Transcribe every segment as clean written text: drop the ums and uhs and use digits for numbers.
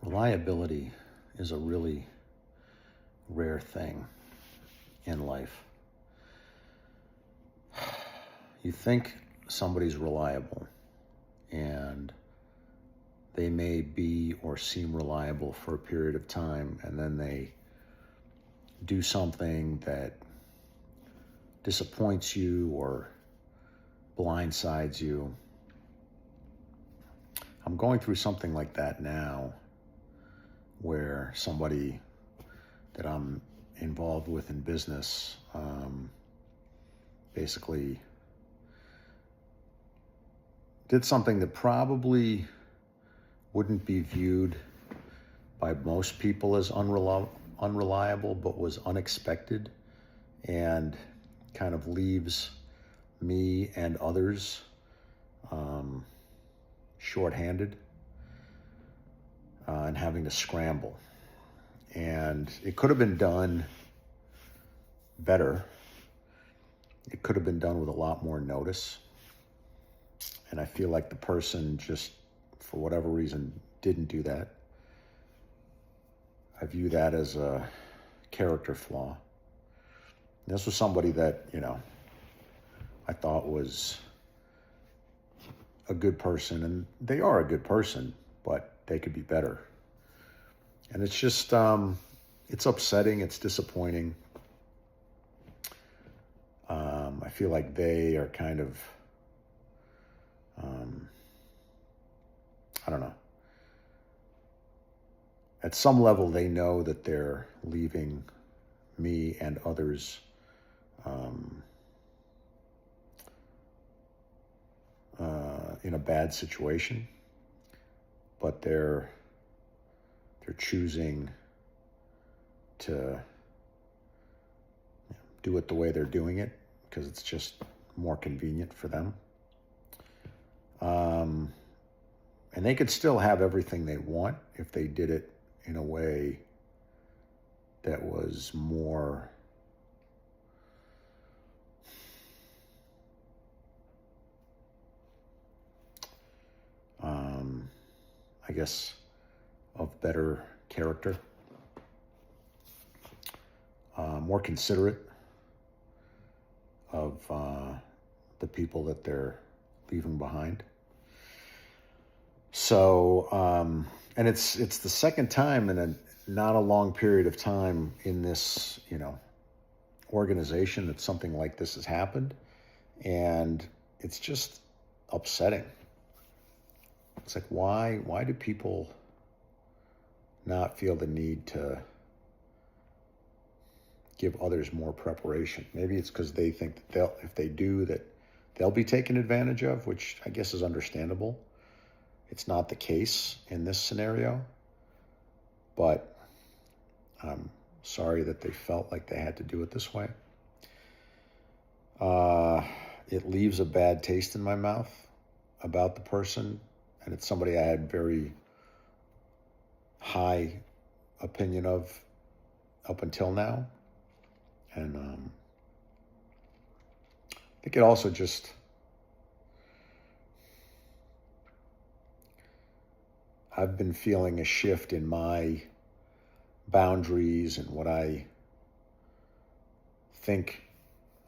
Reliability is a really rare thing in life. You think somebody's reliable, and they may be or seem reliable for a period of time, and then they do something that disappoints you or blindsides you. I'm going through something like that now, where somebody that I'm involved with in business basically did something that probably wouldn't be viewed by most people as unreliable, but was unexpected and kind of leaves me and others shorthanded and having to scramble. And it could have been done better. It could have been done with a lot more notice. And I feel like the person just, for whatever reason, didn't do that. I view that as a character flaw. And this was somebody that, I thought was a good person, and they are a good person, but they could be better. And it's just, it's upsetting, it's disappointing. I feel like they are kind of, I don't know. At some level, they know that they're leaving me and others in a bad situation, but they're choosing to do it the way they're doing it because it's just more convenient for them. And they could still have everything they want if they did it in a way that was more I guess of better character, more considerate of the people that they're leaving behind. So, and it's the second time in a not a long period of time in this, organization that something like this has happened. And it's just upsetting. It's like, why do people not feel the need to give others more preparation? Maybe it's because they think that if they do, that they'll be taken advantage of, which I guess is understandable. It's not the case in this scenario, but I'm sorry that they felt like they had to do it this way. It leaves a bad taste in my mouth about the person, and it's somebody I had very high opinion of up until now. And I think it also just, I've been feeling a shift in my boundaries and what I think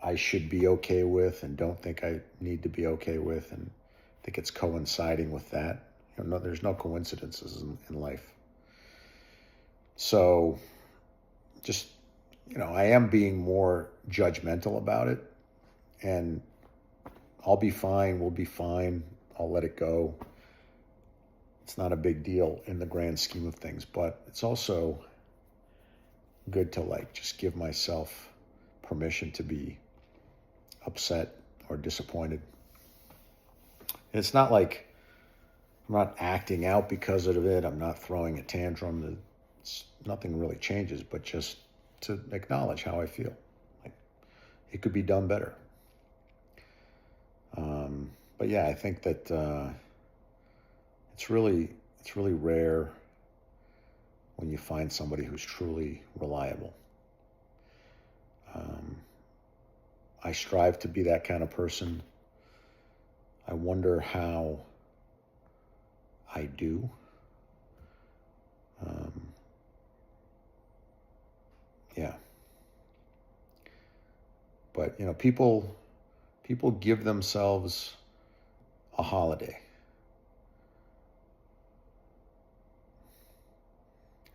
I should be okay with and don't think I need to be okay with. And I think it's coinciding with that. There's no coincidences in life. So just, I am being more judgmental about it, and I'll be fine. We'll be fine. I'll let it go. It's not a big deal in the grand scheme of things, but it's also good to just give myself permission to be upset or disappointed. And it's not like I'm not acting out because of it. I'm not throwing a tantrum. Nothing really changes, but just to acknowledge how I feel. Like it could be done better. But yeah, I think that it's really rare when you find somebody who's truly reliable. I strive to be that kind of person. I wonder how I do. But, people give themselves a holiday.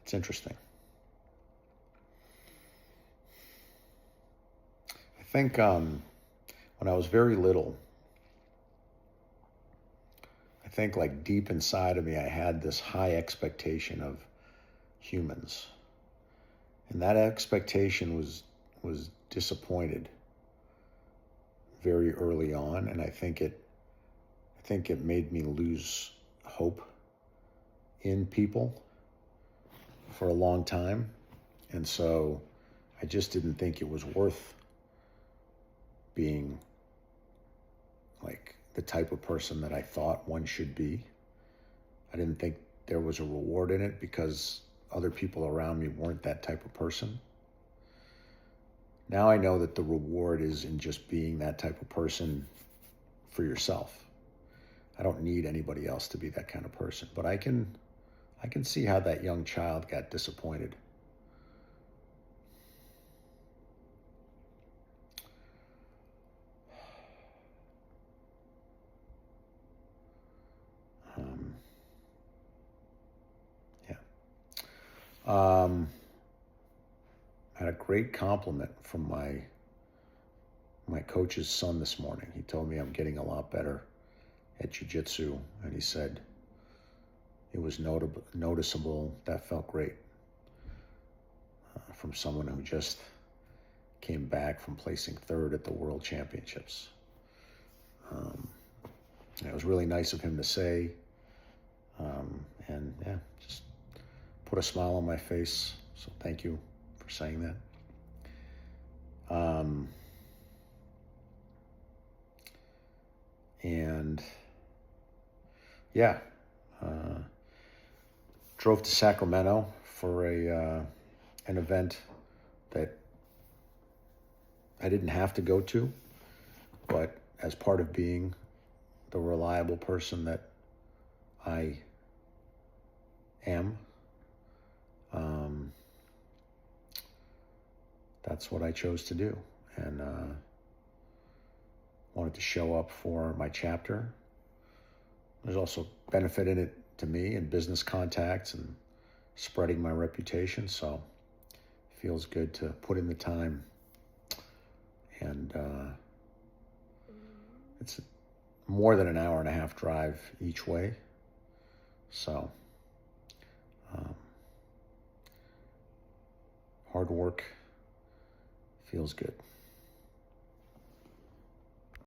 It's interesting. I think when I was very little, I think like deep inside of me, I had this high expectation of humans. And that expectation was disappointed very early on, and I think it made me lose hope in people for a long time. And so I just didn't think it was worth being like the type of person that I thought one should be. I didn't think there was a reward in it because other people around me weren't that type of person. Now I know that the reward is in just being that type of person for yourself. I don't need anybody else to be that kind of person, but I can see how that young child got disappointed. Yeah. I had a great compliment from my coach's son this morning. He told me I'm getting a lot better at jujitsu, and he said it was noticeable. That felt great from someone who just came back from placing third at the World Championships. It was really nice of him to say, and yeah, just put a smile on my face. So thank you for saying that. And yeah, drove to Sacramento for an event that I didn't have to go to, but as part of being the reliable person that I am, that's what I chose to do, and wanted to show up for my chapter. There's also benefit in it to me and business contacts and spreading my reputation, so it feels good to put in the time. And it's more than an hour and a half drive each way, so hard work feels good.